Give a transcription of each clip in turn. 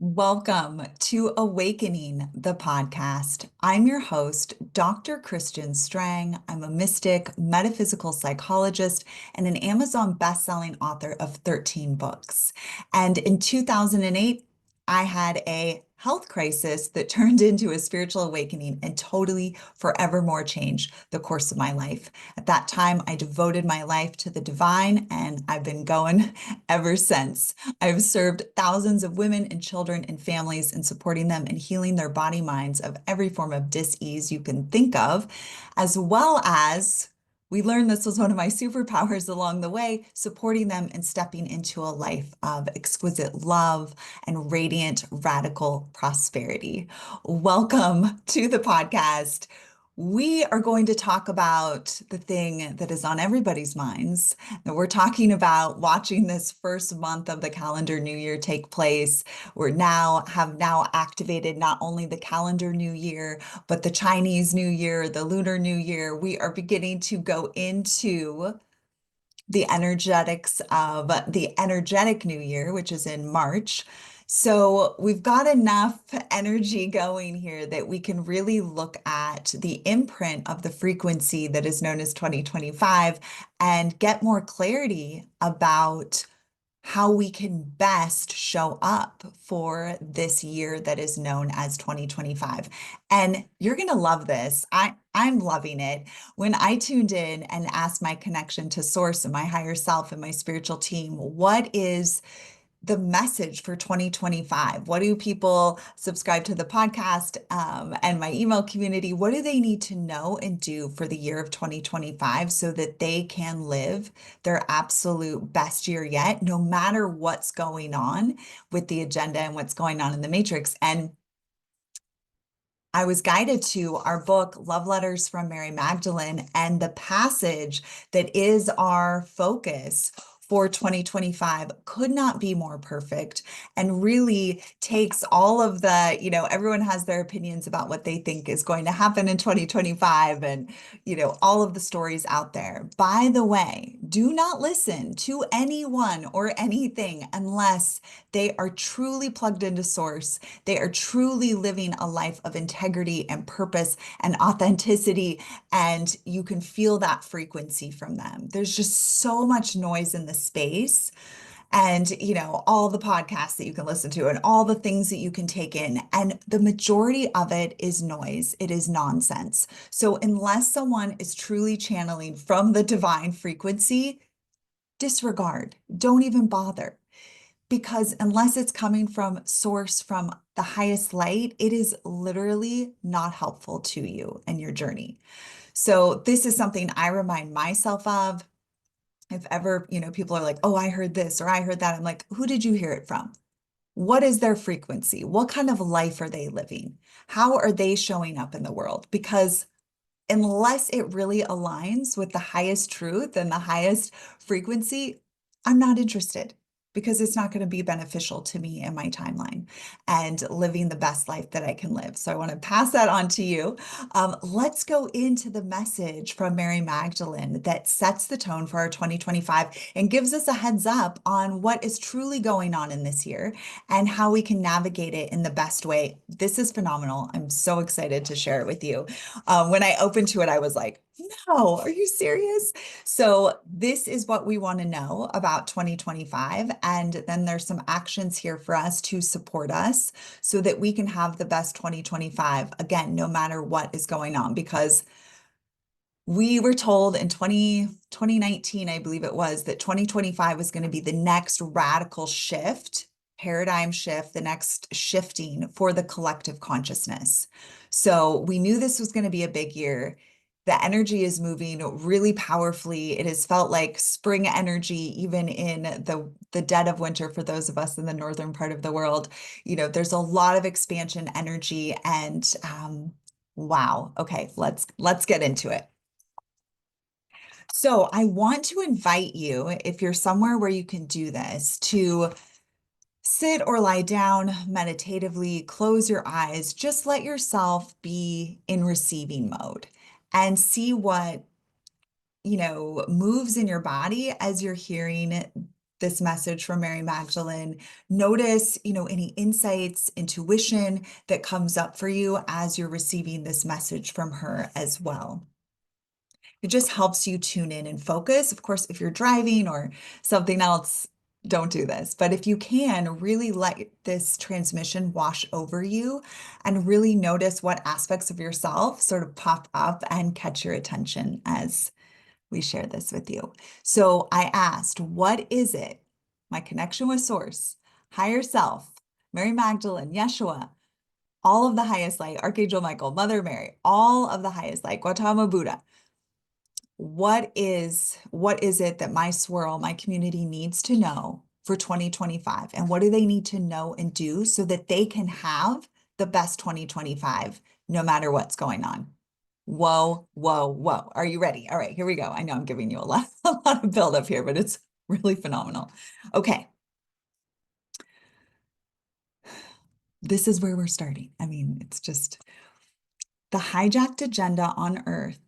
Welcome to Awakening the podcast. I'm your host, Dr. Christian Strang. I'm a mystic, metaphysical psychologist, and an Amazon bestselling author of 13 books. And in 2008, I had a health crisis that turned into a spiritual awakening and totally forevermore changed the course of my life. At that time, I devoted my life to the divine, and I've been going ever since. I've served thousands of women and children and families in supporting them and healing their body minds of every form of dis-ease you can think of, as well as we learned this was one of my superpowers along the way, supporting them and stepping into a life of exquisite love and radiant, radical prosperity. Welcome to the podcast. We are going to talk about the thing that is on everybody's minds. And we're talking about watching this first month of the calendar new year take place. We're now activated not only the calendar new year, but the Chinese New Year, the Lunar New Year. We are beginning to go into the energetics of the energetic new year, which is in March. So we've got enough energy going here that we can really look at the imprint of the frequency that is known as 2025 and get more clarity about how we can best show up for this year that is known as 2025. And you're going to love this. I'm loving it. When I tuned in and asked my connection to source and my higher self and my spiritual team, what is the message for 2025? What do people subscribe to the podcast and my email community? What do they need to know and do for the year of 2025 so that they can live their absolute best year yet, no matter what's going on with the agenda and what's going on in the matrix? And I was guided to our book, Love Letters from Mary Magdalene, and the passage that is our focus for 2025 could not be more perfect and really takes all of everyone has their opinions about what they think is going to happen in 2025 and, all of the stories out there. By the way, do not listen to anyone or anything unless they are truly plugged into source. They are truly living a life of integrity and purpose and authenticity, and you can feel that frequency from them. There's just so much noise in the space, and all the podcasts that you can listen to and all the things that you can take in, and the majority of it is noise. It is nonsense. So unless someone is truly channeling from the divine frequency, disregard. Don't even bother, because unless it's coming from source, from the highest light, it is literally not helpful to you and your journey. So this is something I remind myself of. If ever, people are like, oh, I heard this or I heard that, I'm like, who did you hear it from? What is their frequency? What kind of life are they living? How are they showing up in the world? Because unless it really aligns with the highest truth and the highest frequency, I'm not interested, because it's not going to be beneficial to me and my timeline and living the best life that I can live. So I want to pass that on to you. Let's go into the message from Mary Magdalene that sets the tone for our 2025 and gives us a heads up on what is truly going on in this year and how we can navigate it in the best way. This is phenomenal. I'm so excited to share it with you. When I opened to it, I was like, no, are you serious? So this is what we want to know about 2025. And then there's some actions here for us to support us so that we can have the best 2025, again, no matter what is going on, because we were told in 2019, I believe it was, that 2025 was going to be the next radical shift, paradigm shift, the next shifting for the collective consciousness. So we knew this was going to be a big year. The energy is moving really powerfully. It has felt like spring energy, even in the dead of winter for those of us in the northern part of the world. There's a lot of expansion energy, and wow. Okay, let's get into it. So I want to invite you, if you're somewhere where you can do this, to sit or lie down meditatively, close your eyes, just let yourself be in receiving mode and see what, moves in your body as you're hearing this message from Mary Magdalene. Notice, any insights, intuition that comes up for you as you're receiving this message from her as well. It just helps you tune in and focus. Of course, if you're driving or something else, don't do this. But if you can, really let this transmission wash over you and really notice what aspects of yourself sort of pop up and catch your attention as we share this with you. So I asked, what is it? My connection with Source, higher self, Mary Magdalene, Yeshua, all of the highest light, Archangel Michael, Mother Mary, all of the highest light, Gautama Buddha. What is it that my swirl, my community needs to know for 2025? And what do they need to know and do so that they can have the best 2025 no matter what's going on? Whoa, whoa, whoa. Are you ready? All right, here we go. I know I'm giving you a lot of buildup here, but it's really phenomenal. Okay. This is where we're starting. I mean, it's just the hijacked agenda on Earth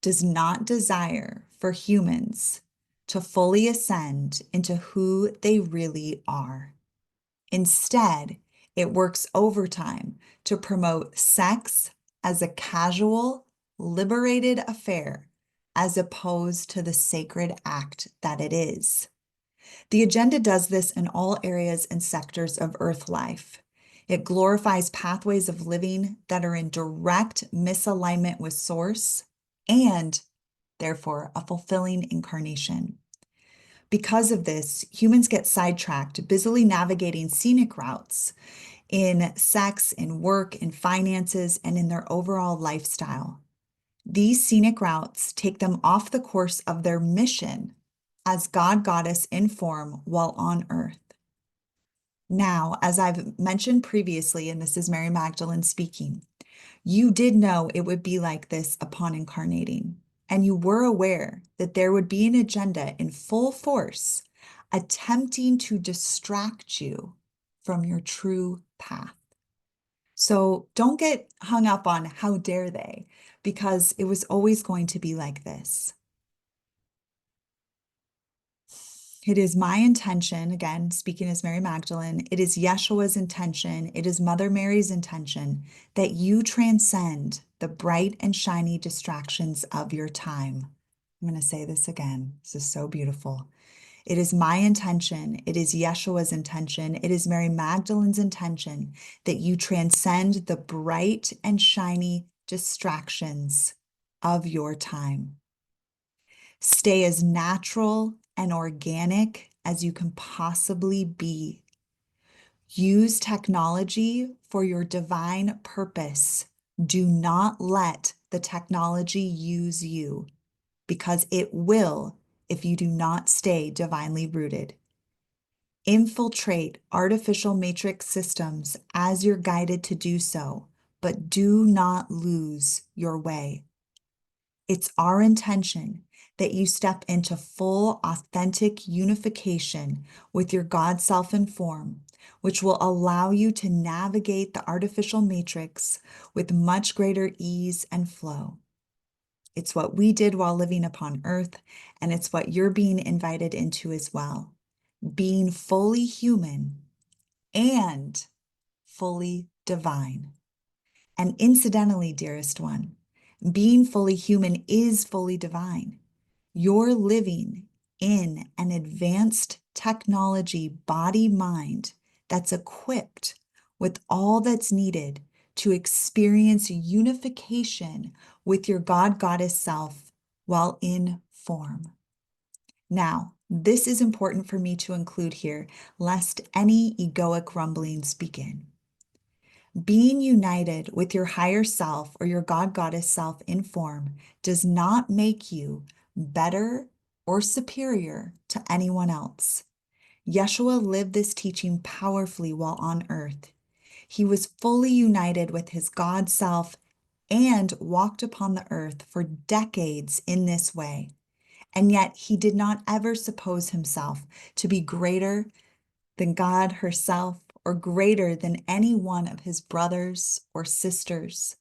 does not desire for humans to fully ascend into who they really are. Instead, it works overtime to promote sex as a casual, liberated affair, as opposed to the sacred act that it is. The agenda does this in all areas and sectors of Earth life. It glorifies pathways of living that are in direct misalignment with Source and, therefore, a fulfilling incarnation. Because of this, humans get sidetracked, busily navigating scenic routes in sex, in work, in finances, and in their overall lifestyle. These scenic routes take them off the course of their mission as God Goddess in form while on Earth. Now, as I've mentioned previously, and this is Mary Magdalene speaking, you did know it would be like this upon incarnating, and you were aware that there would be an agenda in full force attempting to distract you from your true path. So don't get hung up on how dare they, because it was always going to be like this. It is my intention, again, speaking as Mary Magdalene, it is Yeshua's intention, it is Mother Mary's intention that you transcend the bright and shiny distractions of your time. I'm going to say this again. This is so beautiful. It is my intention, it is Yeshua's intention, it is Mary Magdalene's intention that you transcend the bright and shiny distractions of your time. Stay as natural and organic as you can possibly be. Use technology for your divine purpose. Do not let the technology use you, because it will if you do not stay divinely rooted. Infiltrate artificial matrix systems as you're guided to do so, but do not lose your way. It's our intention that you step into full, authentic unification with your God self and form, which will allow you to navigate the artificial matrix with much greater ease and flow. It's what we did while living upon Earth, and it's what you're being invited into as well. Being fully human and fully divine. And incidentally, dearest one, being fully human is fully divine. You're living in an advanced technology body-mind that's equipped with all that's needed to experience unification with your God Goddess self while in form. Now, this is important for me to include here, lest any egoic rumblings begin. Being united with your higher self or your God Goddess self in form does not make you better or superior to anyone else. Yeshua lived this teaching powerfully while on earth. He was fully united with his God self and walked upon the earth for decades in this way. And yet he did not ever suppose himself to be greater than God herself or greater than any one of his brothers or sisters.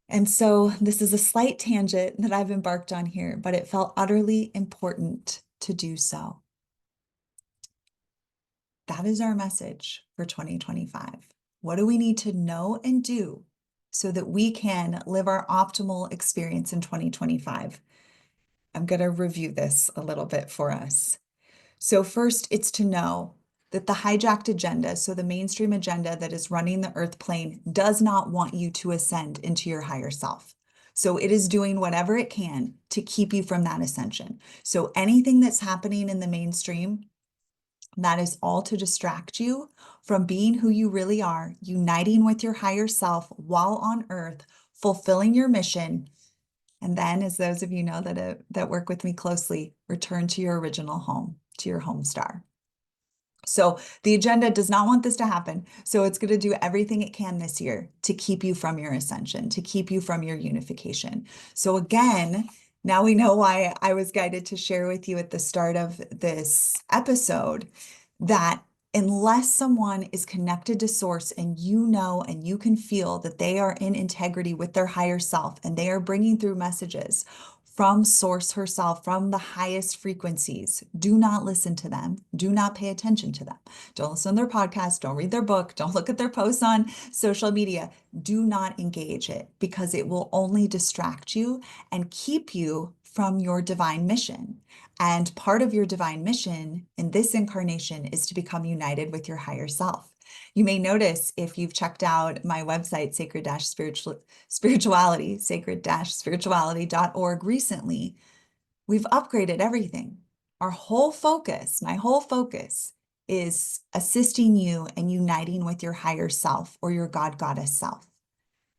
And so this is a slight tangent that I've embarked on here, but it felt utterly important to do so. That is our message for 2025. What do we need to know and do so that we can live our optimal experience in 2025? I'm going to review this a little bit for us. So first, it's to know that the hijacked agenda, so the mainstream agenda that is running the earth plane, does not want you to ascend into your higher self. So it is doing whatever it can to keep you from that ascension. So anything that's happening in the mainstream, that is all to distract you from being who you really are, uniting with your higher self while on earth, fulfilling your mission. And then, as those of you know that work with me closely, return to your original home, to your home star. So the agenda does not want this to happen. So it's going to do everything it can this year to keep you from your ascension, to keep you from your unification. So again, now we know why I was guided to share with you at the start of this episode that unless someone is connected to source and you know and you can feel that they are in integrity with their higher self and they are bringing through messages from source herself, from the highest frequencies, do not listen to them. Do not pay attention to them. Don't listen to their podcast. Don't read their book. Don't look at their posts on social media. Do not engage it because it will only distract you and keep you from your divine mission. And part of your divine mission in this incarnation is to become united with your higher self. You may notice if you've checked out my website, spirituality, sacred-spirituality.org recently, we've upgraded everything. Our whole focus, my whole focus is assisting you and uniting with your higher self or your God Goddess self.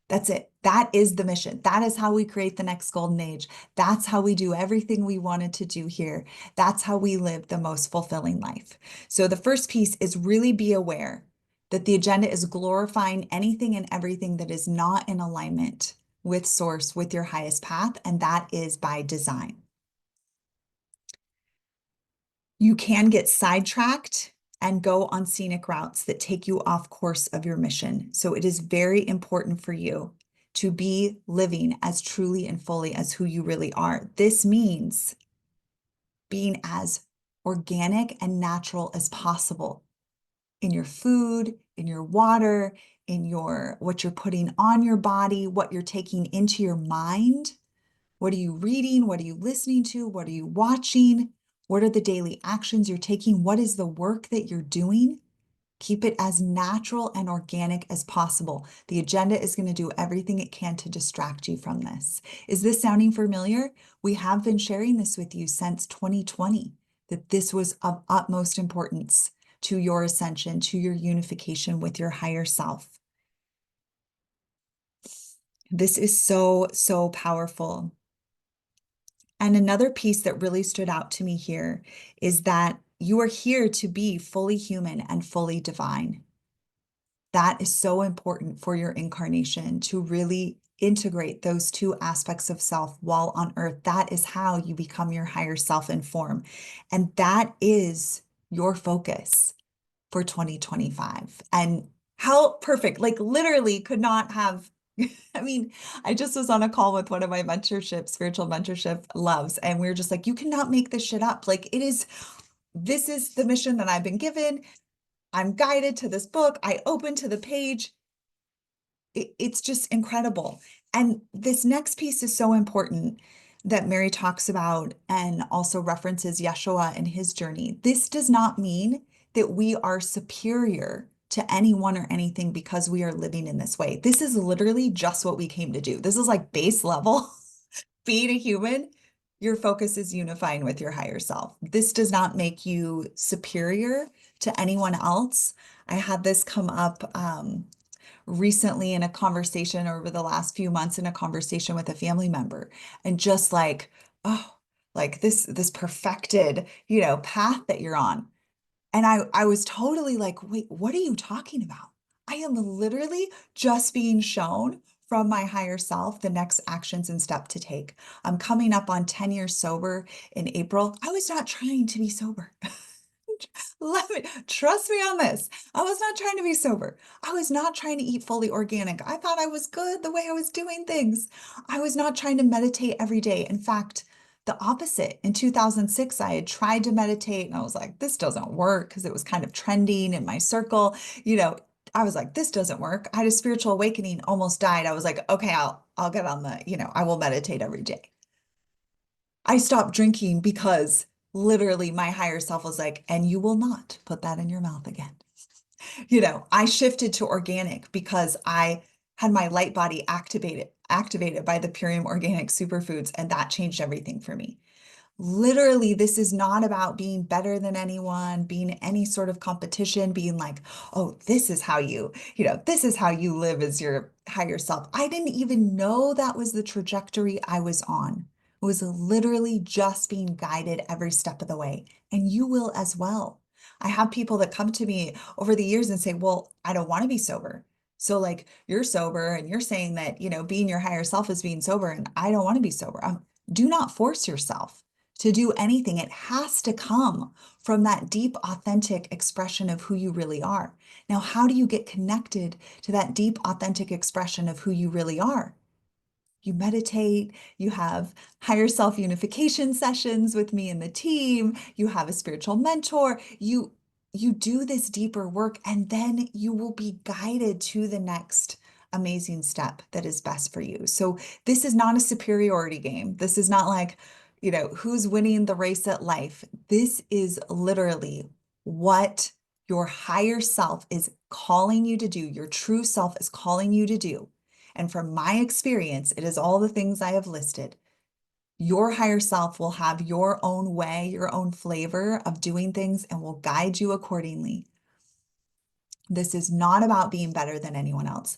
That's it. That is the mission. That is how we create the next golden age. That's how we do everything we wanted to do here. That's how we live the most fulfilling life. So the first piece is really be aware that the agenda is glorifying anything and everything that is not in alignment with source, with your highest path, and that is by design. You can get sidetracked and go on scenic routes that take you off course of your mission. So it is very important for you to be living as truly and fully as who you really are. This means being as organic and natural as possible in your food, in your water, in your what you're putting on your body, what you're taking into your mind. What are you reading? What are you listening to? What are you watching? What are the daily actions you're taking? What is the work that you're doing? Keep it as natural and organic as possible. The agenda is going to do everything it can to distract you from this. Is this sounding familiar? We have been sharing this with you since 2020, that this was of utmost importance to your ascension, to your unification with your higher self. This is so, so powerful. And another piece that really stood out to me here is that you are here to be fully human and fully divine. That is so important for your incarnation to really integrate those two aspects of self while on earth. That is how you become your higher self in form. And that is your focus for 2025. And how perfect, like literally could not have. I mean, I just was on a call with one of my mentorship, spiritual mentorship loves, and we were just like, you cannot make this shit up. Like this is the mission that I've been given. I'm guided to this book. I open to the page. It's just incredible. And this next piece is so important that Mary talks about and also references Yeshua and his journey. This does not mean that we are superior to anyone or anything because we are living in this way. This is literally just what we came to do. This is like base level. Being a human, your focus is unifying with your higher self. This does not make you superior to anyone else. I had this come up recently in a conversation over the last few months in a conversation with a family member, and just like, oh, like this perfected, path that you're on. And I was totally like, wait, what are you talking about? I am literally just being shown from my higher self the next actions and step to take. I'm coming up on 10 years sober in April. I was not trying to be sober. Let me trust me on this. I was not trying to be sober. I was not trying to eat fully organic. I thought I was good the way I was doing things. I was not trying to meditate every day. In fact, the opposite. In 2006, I had tried to meditate and I was like, this doesn't work because it was kind of trending in my circle. You know, I was like, this doesn't work. I had a spiritual awakening, almost died. I was like, okay, I'll get on the, I will meditate every day. I stopped drinking because literally my higher self was like, and you will not put that in your mouth again. I shifted to organic because I had my light body activated by the Purium organic superfoods, and that changed everything for me. Literally, this is not about being better than anyone, being any sort of competition, being like, oh, this is how you live as your higher self. I didn't even know that was the trajectory I was on. It was literally just being guided every step of the way. And you will as well. I have people that come to me over the years and say, well, I don't want to be sober. So like you're sober and you're saying that, being your higher self is being sober and I don't want to be sober. Do not force yourself to do anything. It has to come from that deep, authentic expression of who you really are. Now, how do you get connected to that deep, authentic expression of who you really are? You meditate, you have higher self unification sessions with me and the team, you have a spiritual mentor, you do this deeper work, and then you will be guided to the next amazing step that is best for you. So this is not a superiority game. This is not like, who's winning the race at life. This is literally what your higher self is calling you to do, your true self is calling you to do. And from my experience, it is all the things I have listed. Your higher self will have your own way, your own flavor of doing things, and will guide you accordingly. This is not about being better than anyone else.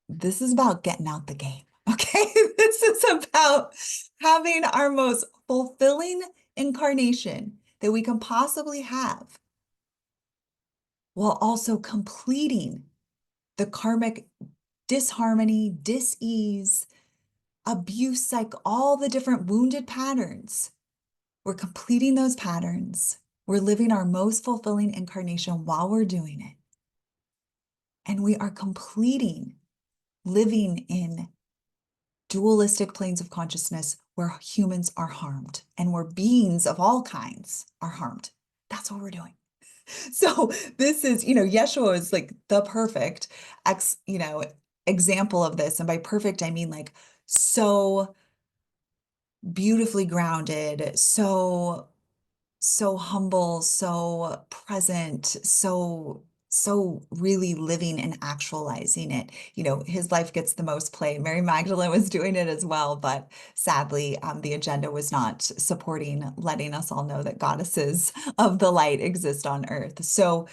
This is about getting out the game. Okay. This is about having our most fulfilling incarnation that we can possibly have, while also completing the karmic disharmony, dis-ease, abuse, like all the different wounded patterns. We're completing those patterns. We're living our most fulfilling incarnation while we're doing it. And we are completing living in dualistic planes of consciousness where humans are harmed and where beings of all kinds are harmed. That's what we're doing. So this is, Yeshua is like the perfect example of this. And by perfect, I mean like so beautifully grounded, so humble, so present, so really living and actualizing it. His life gets the most play. Mary Magdalene was doing it as well, but sadly, the agenda was not supporting letting us all know that goddesses of the light exist on earth. So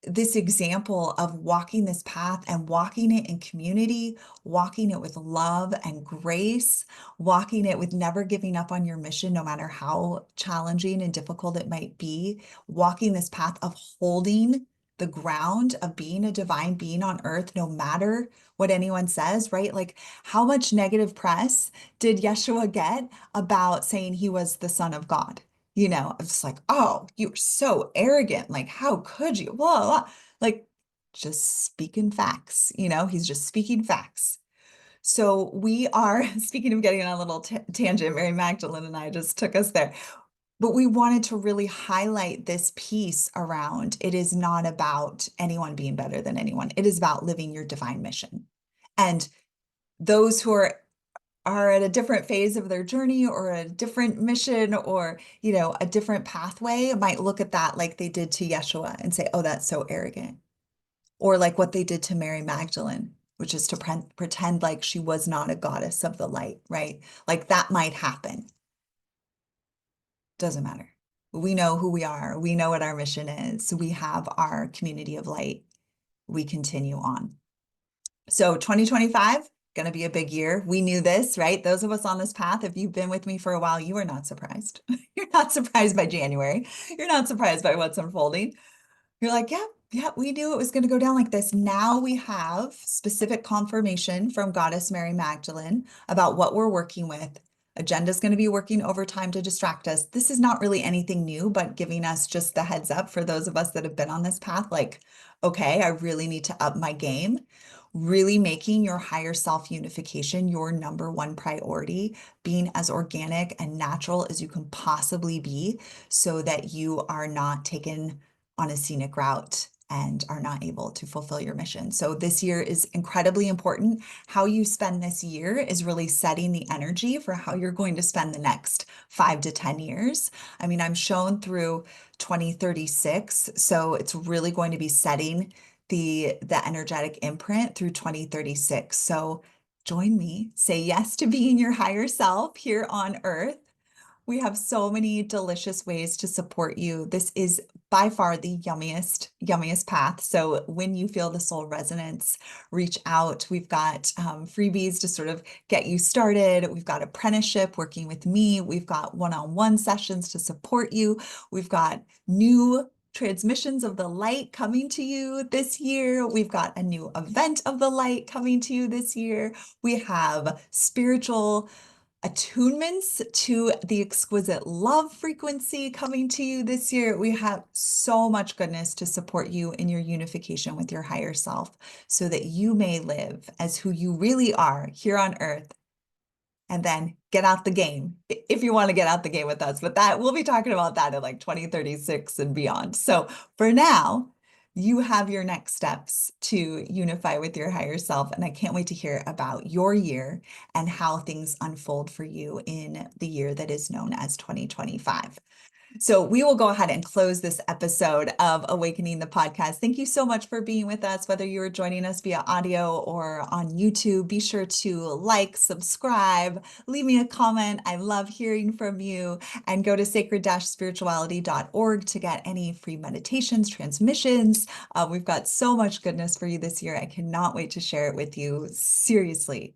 this example of walking this path and walking it in community, walking it with love and grace, walking it with never giving up on your mission, no matter how challenging and difficult it might be, walking this path of holding the ground of being a divine being on earth, no matter what anyone says, right? Like, how much negative press did Yeshua get about saying he was the Son of God? It's like, oh, you're so arrogant. Like, how could you? Blah, blah. Like, just speaking facts. He's just speaking facts. So we are, speaking of getting on a little tangent, Mary Magdalene and I just took us there. But we wanted to really highlight this piece around it is not about anyone being better than anyone. It is about living your divine mission. And those who are at a different phase of their journey or a different mission or, a different pathway might look at that like they did to Yeshua and say, oh, that's so arrogant. Or like what they did to Mary Magdalene, which is to pretend like she was not a goddess of the light, right? Like that might happen. Doesn't matter. We know who we are. We know what our mission is. We have our community of light. We continue on. So 2025, going to be a big year. We knew this, right? Those of us on this path, if you've been with me for a while, you are not surprised. You're not surprised by January. You're not surprised by what's unfolding. You're like, yeah, we knew it was going to go down like this. Now we have specific confirmation from Goddess Mary Magdalene about what we're working with. Agenda's going to be working overtime to distract us. This is not really anything new, but giving us just the heads up for those of us that have been on this path, like, okay, I really need to up my game. really making your higher self unification your number one priority, being as organic and natural as you can possibly be so that you are not taken on a scenic route and are not able to fulfill your mission. So this year is incredibly important. How you spend this year is really setting the energy for how you're going to spend the next 5 to 10 years. I mean, I'm shown through 2036, so it's really going to be setting the energetic imprint through 2036. So join me, say yes to being your higher self here on earth. We have so many delicious ways to support you. This is by far the yummiest path. So when you feel the soul resonance, reach out. We've got freebies to sort of get you started. We've got apprenticeship working with me. We've got one-on-one sessions to support you. We've got new transmissions of the light coming to you this year. We've got a new event of the light coming to you this year. We have spiritual attunements to the exquisite love frequency coming to you this year. We have so much goodness to support you in your unification with your higher self so that you may live as who you really are here on earth and then get out the game if you want to get out the game with us. But that we'll be talking about that in like 2036 and beyond. So for now, you have your next steps to unify with your higher self. And I can't wait to hear about your year and how things unfold for you in the year that is known as 2025. So we will go ahead and close this episode of Awakening the Podcast. Thank you so much for being with us, whether you are joining us via audio or on YouTube. Be sure to like, subscribe, leave me a comment. I love hearing from you. And go to sacred-spirituality.org to get any free meditations, transmissions. We've got so much goodness for you this year. I cannot wait to share it with you. Seriously.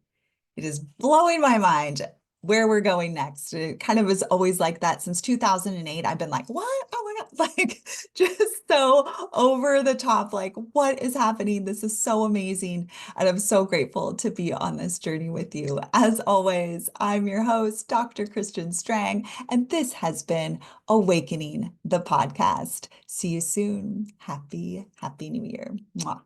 It is blowing my mind where we're going next. It kind of is always like that since 2008. I've been like, what? Oh my God, like just so over the top. Like, what is happening? This is so amazing. And I'm so grateful to be on this journey with you. As always, I'm your host, Dr. Christian Strang, and this has been Awakening the Podcast. See you soon. Happy New Year. Mwah.